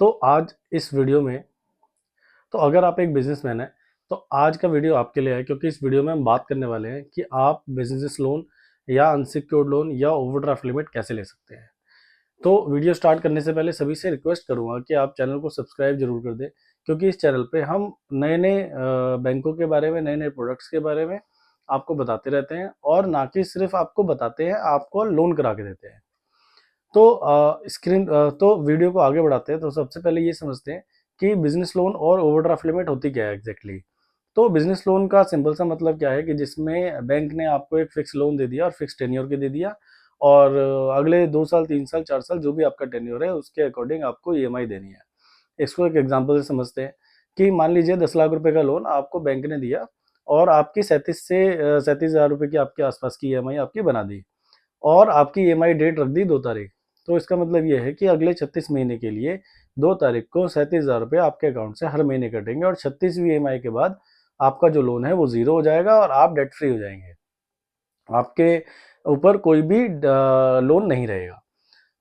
तो आज इस वीडियो में तो अगर आप एक बिजनेसमैन हैं तो आज का वीडियो आपके लिए है, क्योंकि इस वीडियो में हम बात करने वाले हैं कि आप बिजनेस लोन या अनसिक्योर्ड लोन या ओवरड्राफ्ट लिमिट कैसे ले सकते हैं। तो वीडियो स्टार्ट करने से पहले सभी से रिक्वेस्ट करूंगा कि आप चैनल को सब्सक्राइब जरूर कर दें, क्योंकि इस चैनल पे हम नए नए बैंकों के बारे में, नए नए प्रोडक्ट्स के बारे में आपको बताते रहते हैं, और ना कि सिर्फ आपको बताते हैं, आपको लोन करा के देते हैं। तो तो वीडियो को आगे बढ़ाते हैं। तो सबसे पहले ये समझते हैं कि बिजनेस लोन और ओवरड्राफ्ट लिमिट होती क्या है एग्जैक्टली। तो बिजनेस लोन का सिंपल सा मतलब क्या है कि जिसमें बैंक ने आपको एक फिक्स लोन दे दिया और फिक्स टेन्योर के दे दिया, और अगले 2 साल 3 साल 4 साल जो भी आपका टेन्योर है उसके अकॉर्डिंग आपको ईएमआई देनी है। इसको एक एग्जांपल से समझते हैं कि मान लीजिए 10 लाख रुपए का लोन आपको बैंक ने दिया, और आपकी 37 हजार रुपए की आपके आसपास की ईएमआई आपकी बना दी, और आपकी ईएमआई डेट रख दी 2 तारीख। तो इसका मतलब ये है कि अगले 36 महीने के लिए 2 तारीख को 37 हजार रुपये आपके अकाउंट से हर महीने कटेंगे, और 36वीं ईएमआई के बाद आपका जो लोन है वो जीरो हो जाएगा और आप डेट फ्री हो जाएंगे। आपके ऊपर कोई भी लोन नहीं रहेगा।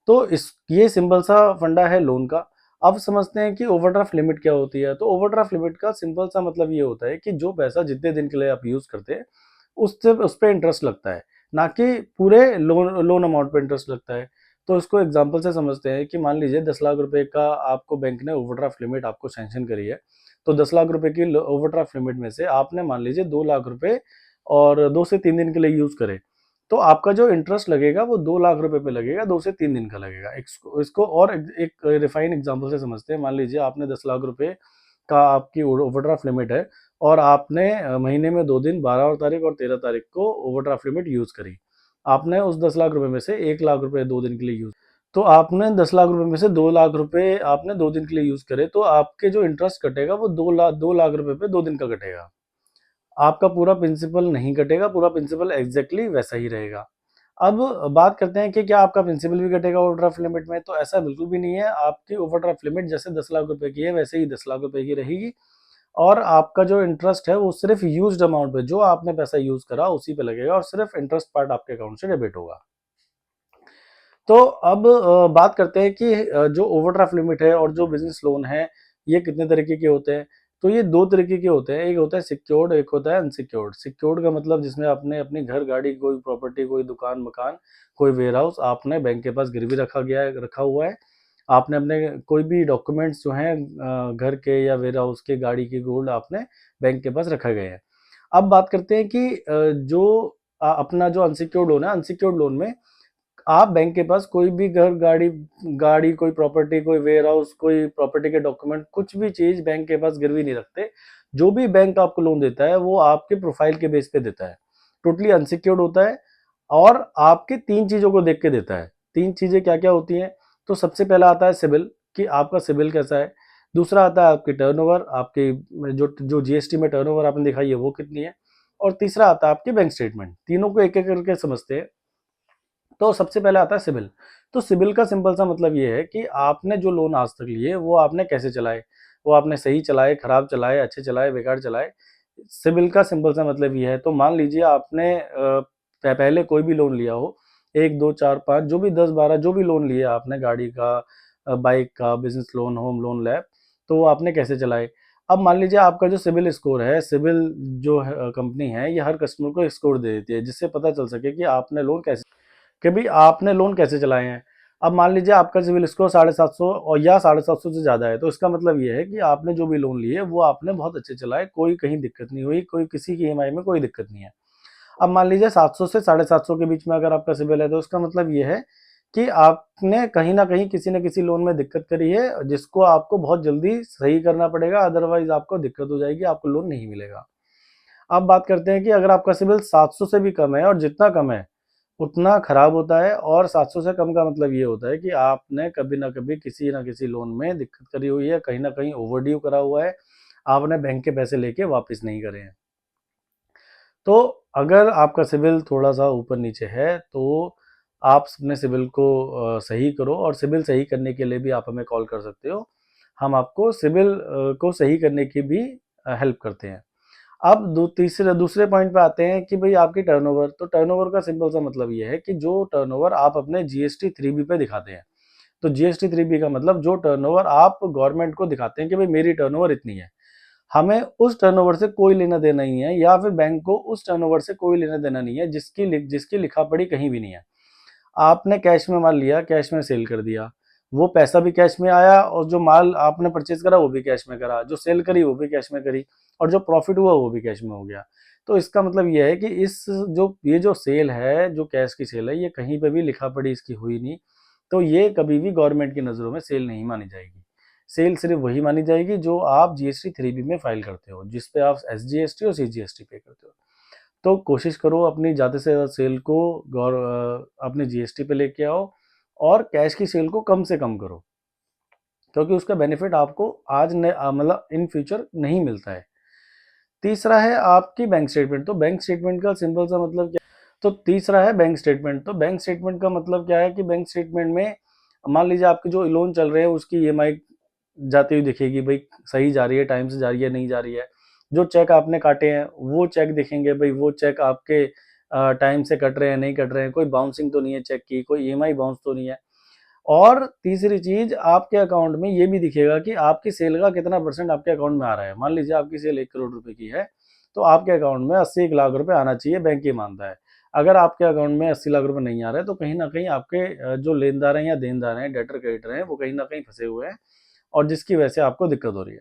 तो इस ये सिंपल सा फंडा है लोन का। अब समझते हैं कि ओवरड्राफ्ट लिमिट क्या होती है। तो ओवरड्राफ्ट लिमिट का सिंपल सा मतलब ये होता है कि जो पैसा जितने दिन के लिए आप यूज करते हैं उससे उस पर इंटरेस्ट लगता है, ना कि पूरे लोन लोन अमाउंट पे इंटरेस्ट लगता है। तो इसको एग्जांपल से समझते हैं कि मान लीजिए 10 लाख रुपए का आपको बैंक ने ओवरड्राफ्ट लिमिट आपको सैंक्शन करी है। तो 10 लाख रुपए की ओवरड्राफ्ट लिमिट में से आपने मान लीजिए 2 लाख रुपए और 2 से 3 दिन के लिए यूज करे, तो आपका जो इंटरेस्ट लगेगा वो 2 लाख रुपए पे लगेगा, 2 से 3 दिन का लगेगा। इसको इसको और एक रिफाइन एग्जांपल से समझते हैं। मान लीजिए आपने 10 लाख रुपए का आपकी ओवरड्राफ्ट लिमिट है, और आपने महीने में 2 दिन 12 तारीख और 13 तारीख को ओवरड्राफ्ट लिमिट यूज करी। आपने उस 10 लाख रुपए में से 1 लाख रुपए 2 दिन के लिए यूज, तो आपने 10 लाख रुपए में से 2 लाख रुपए आपने 2 दिन के लिए यूज करे, तो आपके जो इंटरेस्ट कटेगा वो 2 लाख रुपए पे 2 दिन का कटेगा। आपका पूरा प्रिंसिपल नहीं कटेगा, पूरा प्रिंसिपल एग्जैक्टली वैसा ही रहेगा। अब बात करते हैं कि क्या आपका प्रिंसिपल भी कटेगा ओवरड्राफ्ट लिमिट में। तो ऐसा बिल्कुल भी नहीं है। आपकी ओवरड्राफ्ट लिमिट जैसे 10 लाख रुपए की है वैसे ही 10 लाख रुपए की रहेगी, और आपका जो इंटरेस्ट है वो सिर्फ यूज्ड अमाउंट पे, जो आपने पैसा यूज करा उसी पे लगेगा, और सिर्फ इंटरेस्ट पार्ट आपके अकाउंट से डेबिट होगा। तो अब बात करते हैं कि जो ओवरड्राफ्ट लिमिट है और जो बिजनेस लोन है ये कितने तरीके के होते हैं। तो ये दो तरीके के होते हैं, एक होता है सिक्योर्ड, एक होता है अनसिक्योर्ड। सिक्योर्ड का मतलब जिसमें आपने अपनी घर, गाड़ी, कोई प्रॉपर्टी, कोई दुकान, मकान, कोई वेयर हाउस आपने बैंक के पास गिरवी रखा हुआ है। आपने अपने कोई भी डॉक्यूमेंट्स जो हैं घर के या वेयर हाउस के, गाड़ी के, गोल्ड आपने बैंक के पास रखा गया है। अब बात करते हैं कि जो अपना जो अनसिक्योर्ड लोन है, अनसिक्योर्ड लोन में आप बैंक के पास कोई भी घर, गाड़ी, कोई प्रॉपर्टी, कोई वेयर हाउस, कोई प्रॉपर्टी के डॉक्यूमेंट, कुछ भी चीज बैंक के पास गिरवी नहीं रखते। जो भी बैंक आपको लोन देता है वो आपके प्रोफाइल के बेस पे देता है, टोटली अनसिक्योर्ड होता है, और आपके 3 चीजों को देख के देता है। 3 चीजें क्या क्या होती हैं। तो सबसे पहला आता है सिबिल, कि आपका सिबिल कैसा है। दूसरा आता है आपकी टर्नओवर, आपकी जो जो जीएसटी में टर्नओवर आपने दिखाई है वो कितनी है। और तीसरा आता है आपकी बैंक स्टेटमेंट। तीनों को एक एक करके समझते हैं। तो सबसे पहले आता है सिबिल। तो सिबिल का सिंपल सा मतलब ये है कि आपने जो लोन आज तक लिए वो आपने कैसे चलाए, वो आपने सही चलाए, खराब चलाए, अच्छे चलाए, बेकार चलाए। सिबिल का सिंपल सा मतलब ये है। तो मान लीजिए आपने पहले कोई भी लोन लिया हो, 1 2 4 5 जो भी 10 12 जो भी लोन लिए आपने, गाड़ी का, बाइक का, business loan, home loan, lab, तो वो आपने कैसे चलाए। अब मान लीजिए आपका जो सिबिल स्कोर है, सिबिल जो कंपनी है ये हर कस्टमर को स्कोर दे देती है, जिससे पता चल सके कि आपने लोन कैसे, कि भाई आपने लोन कैसे चलाए हैं। अब मान लीजिए आपका सिविल स्कोर 750 और या 750 से ज़्यादा है, तो इसका मतलब ये है कि आपने जो भी लोन लिए वो आपने बहुत अच्छे चलाए, कोई कहीं दिक्कत नहीं हुई, कोई किसी की ईएमआई में कोई दिक्कत नहीं है। अब मान लीजिए 700 से 750 के बीच में अगर आपका सिविल है, तो इसका मतलब ये है कि आपने कहीं ना कहीं किसी न किसी लोन में दिक्कत करी है, जिसको आपको बहुत जल्दी सही करना पड़ेगा, अदरवाइज आपको दिक्कत हो जाएगी, आपको लोन नहीं मिलेगा। अब बात करते हैं कि अगर आपका सिविल 700 से भी कम है, और जितना कम है उतना खराब होता है, और 700 से कम का मतलब ये होता है कि आपने कभी ना कभी किसी ना किसी लोन में दिक्कत करी हुई है, कहीं ना कहीं ओवरड्यू करा हुआ है, आपने बैंक के पैसे लेके वापस नहीं करे हैं। तो अगर आपका सिबिल थोड़ा सा ऊपर नीचे है तो आप अपने सिबिल को सही करो, और सिबिल सही करने के लिए भी आप हमें कॉल कर सकते हो। हम आपको सिबिल को सही करने की भी हेल्प करते हैं। अब दूसरे पॉइंट पे आते हैं कि भाई आपकी टर्नओवर। तो टर्नओवर का सिंपल सा मतलब ये है कि जो टर्नओवर आप अपने जीएसटी 3B पे दिखाते हैं। तो GST 3B का मतलब जो टर्नओवर आप गवर्नमेंट को दिखाते हैं कि भाई मेरी टर्नओवर इतनी है, हमें उस टर्नओवर से कोई लेना देना नहीं है, या फिर बैंक को उस टर्नओवर से कोई लेना देना नहीं है जिसकी लिखा पढ़ी कहीं भी नहीं है। आपने कैश में माल लिया, कैश में सेल कर दिया, वो पैसा भी कैश में आया, और जो माल आपने परचेज करा वो भी कैश में करा, जो सेल करी वो भी कैश में करी, और जो प्रॉफिट हुआ वो भी कैश में हो गया। तो इसका मतलब ये है कि ये जो सेल है, जो कैश की सेल है, ये कहीं पे भी लिखा पढ़ी इसकी हुई नहीं, तो ये कभी भी गवर्नमेंट की नज़रों में सेल नहीं मानी जाएगी। सेल सिर्फ वही मानी जाएगी जो आप GST 3B में फाइल करते हो, जिस पे आप SGST और CGST पे करते हो। तो कोशिश करो अपनी ज़्यादा से ज़्यादा सेल को अपने GST पे लेके आओ, और कैश की सेल को कम से कम करो, क्योंकि उसका बेनिफिट आपको आज मतलब इन फ्यूचर नहीं मिलता है। तीसरा है आपकी बैंक स्टेटमेंट। तो बैंक स्टेटमेंट का सिंपल सा मतलब क्या, तो तीसरा है बैंक स्टेटमेंट। तो बैंक स्टेटमेंट का मतलब क्या है कि बैंक स्टेटमेंट में मान लीजिए आपके जो लोन चल रहे हैं उसकी EMI जाती हुई दिखेगी, भाई सही जा रही है, टाइम से जा रही है, नहीं जा रही है। जो चेक आपने काटे हैं वो चेक दिखेंगे, भाई वो चेक आपके टाइम से कट रहे हैं, नहीं कट रहे हैं, कोई बाउंसिंग तो नहीं है चेक की, कोई EMI बाउंस तो नहीं है। और तीसरी चीज, आपके अकाउंट में ये भी दिखेगा कि आपकी सेल का कितना परसेंट आपके अकाउंट में आ रहा है। मान लीजिए आपकी सेल 1 करोड़ रुपए की है, तो आपके अकाउंट में 80 लाख रुपए आना चाहिए, बैंक ये मानता है। अगर आपके अकाउंट में 80 लाख रुपए नहीं आ रहे, तो कहीं ना कहीं आपके जो लेनदार हैं या देनदार हैं, डेटर क्रेडिटर हैं, वो कहीं ना कहीं फंसे हुए हैं, और जिसकी वजह से आपको दिक्कत हो रही है।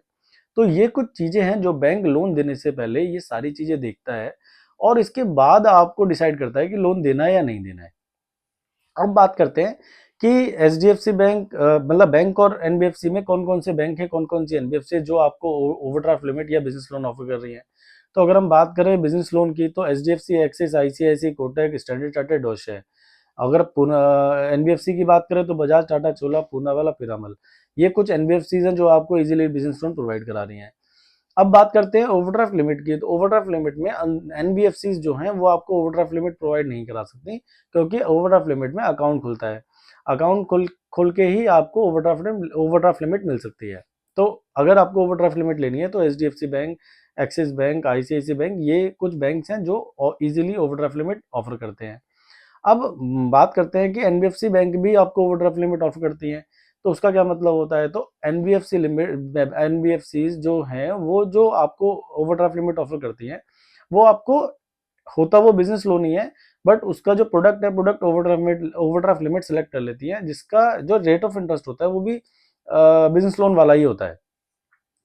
तो ये कुछ चीजें हैं जो बैंक लोन देने से पहले ये सारी चीजें देखता है, और इसके बाद आपको डिसाइड करता है कि लोन देना है या नहीं देना है। अब बात करते हैं कि HDFC बैंक मतलब बैंक और NBFC में कौन कौन से बैंक है, कौन कौन सी NBFC है जो आपको ओवरड्राफ्ट लिमिट या बिजनेस लोन ऑफर कर रही है। तो अगर हम बात करें बिजनेस लोन की, तो HDFC, axis, ICICI, Kotak, standard chartered, Dash है। अगर NBFC की बात करें तो बजाज, टाटा, चोला, पूना वाला, पिरामल, ये कुछ NBFCs हैं जो आपको इजीली बिजनेस लोन प्रोवाइड करा रही हैं। अब बात करते हैं ओवरड्राफ्ट लिमिट की। तो ओवरड्राफ्ट लिमिट में NBFCs जो हैं वो आपको ओवरड्राफ्ट लिमिट प्रोवाइड नहीं करा सकती, क्योंकि ओवरड्राफ्ट लिमिट में अकाउंट खुलता है। अकाउंट खुल के ही आपको ओवरड्राफ्ट लिमिट मिल सकती है। तो अगर आपको ओवरड्राफ्ट लिमिट लेनी है तो HDFC bank, axis bank, ICICI bank, ये कुछ बैंक्स हैं जो इजीली ओवरड्राफ्ट लिमिट ऑफर करते हैं। अब बात करते हैं कि NBFC बैंक भी आपको ओवरड्राफ्ट लिमिट ऑफर करती है। तो उसका क्या मतलब होता है, तो NBFCs जो हैं वो जो आपको ओवरड्राफ्ट लिमिट ऑफर करती हैं, वो आपको होता वो बिजनेस लोन ही है, बट उसका जो प्रोडक्ट है, प्रोडक्ट ओवरड्राफ्ट लिमिट सेलेक्ट कर लेती है, जिसका जो रेट ऑफ इंटरेस्ट होता है वो भी बिजनेस लोन वाला ही होता है।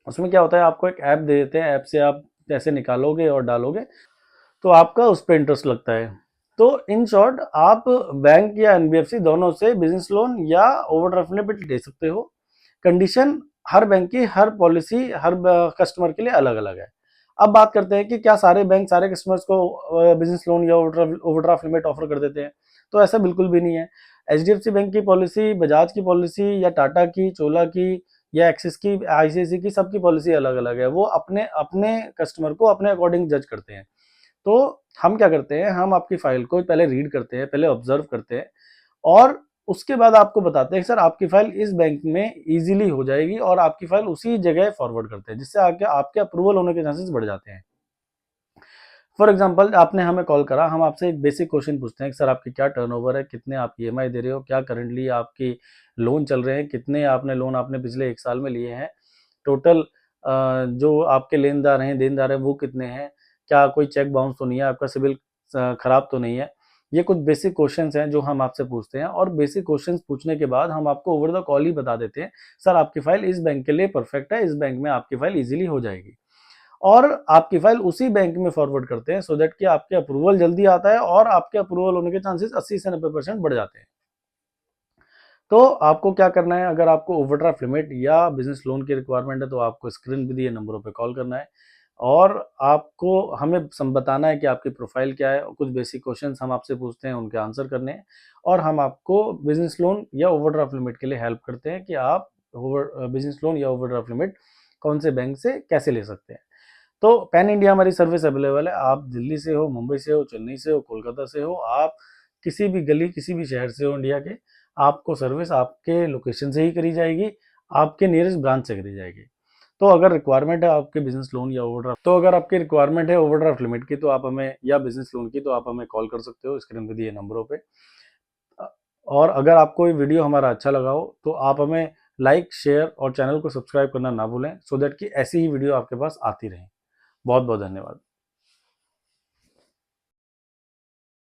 उसमें क्या होता है, आपको एक ऐप दे देते हैं, ऐप से आप पैसे निकालोगे और डालोगे, तो आपका उस पर इंटरेस्ट लगता है। तो इन शॉर्ट, आप बैंक या NBFC दोनों से बिजनेस लोन या ओवरड्राफ्ट लिमिट ले सकते हो। कंडीशन हर बैंक की, हर पॉलिसी हर कस्टमर के लिए अलग अलग है। अब बात करते हैं कि क्या सारे बैंक सारे कस्टमर्स को बिजनेस लोन या ओवरड्राफ्ट लिमिट ऑफर कर देते हैं। तो ऐसा बिल्कुल भी नहीं है। HDFC बैंक की पॉलिसी, बजाज की पॉलिसी, या टाटा की, चोला की, या एक्सिस की, ICICI की, सबकी पॉलिसी अलग अलग है। वो अपने अपने कस्टमर को अपने अकॉर्डिंग जज करते हैं। तो हम क्या करते हैं, हम आपकी फाइल को पहले रीड करते हैं, पहले ऑब्जर्व करते हैं, और उसके बाद आपको बताते हैं सर आपकी फाइल इस बैंक में इजीली हो जाएगी, और आपकी फाइल उसी जगह फॉरवर्ड करते हैं, जिससे आगे आपके अप्रूवल होने के चांसेस बढ़ जाते हैं। फॉर एग्जाम्पल, आपने हमें कॉल करा, हम आपसे एक बेसिक क्वेश्चन पूछते हैं कि सर आपकी क्या टर्नओवर है, कितने आप EMI दे रहे हो, क्या करंटली आपकी लोन चल रहे हैं, कितने आपने लोन आपने पिछले 1 साल में लिए हैं, टोटल जो आपके लेनदार हैं, देनदार हैं, वो कितने हैं, क्या कोई चेक बाउंस तो नहीं है, आपका सिविल खराब तो नहीं है। ये कुछ बेसिक क्वेश्चंस हैं जो हम आपसे पूछते हैं, और बेसिक क्वेश्चंस पूछने के बाद हम आपको ओवर द कॉल ही बता देते हैं सर आपकी फाइल इस बैंक के लिए परफेक्ट है, इस बैंक में आपकी फाइल इजीली हो जाएगी, और आपकी फाइल उसी बैंक में फॉरवर्ड करते हैं, सो दैट कि आपके अप्रूवल जल्दी आता है, और आपके अप्रूवल होने के चांसेस 80 से 90% बढ़ जाते हैं। तो आपको क्या करना है, अगर आपको ओवरड्राफ्ट लिमिट या बिजनेस लोन की रिक्वायरमेंट है, तो आपको स्क्रीन पे दिए नंबरों पे कॉल करना है, और आपको हमें बताना है कि आपकी प्रोफाइल क्या है, कुछ बेसिक क्वेश्चंस हम आपसे पूछते हैं, उनके आंसर करने हैं, और हम आपको बिजनेस लोन या ओवरड्राफ्ट लिमिट के लिए हेल्प करते हैं कि आप बिजनेस लोन या ओवरड्राफ्ट लिमिट कौन से बैंक से कैसे ले सकते हैं। तो पैन इंडिया हमारी सर्विस अवेलेबल है। आप दिल्ली से हो, मुंबई से हो, चेन्नई से हो, कोलकाता से हो, आप किसी भी गली, किसी भी शहर से हो इंडिया के, आपको सर्विस आपके लोकेशन से ही करी जाएगी, आपके नियरेस्ट ब्रांच से करी जाएगी। तो अगर रिक्वायरमेंट है आपके बिजनेस लोन या ओवरड्राफ्ट, तो अगर आपकी रिक्वायरमेंट है ओवरड्राफ्ट लिमिट की, तो आप हमें, या बिजनेस लोन की, तो आप हमें कॉल कर सकते हो स्क्रीन पे दिए नंबरों पे। और अगर आपको ये वीडियो हमारा अच्छा लगा हो तो आप हमें लाइक, शेयर और चैनल को सब्सक्राइब करना ना भूलें, सो दैट कि ऐसी ही वीडियो आपके पास आती रहें। बहुत बहुत धन्यवाद।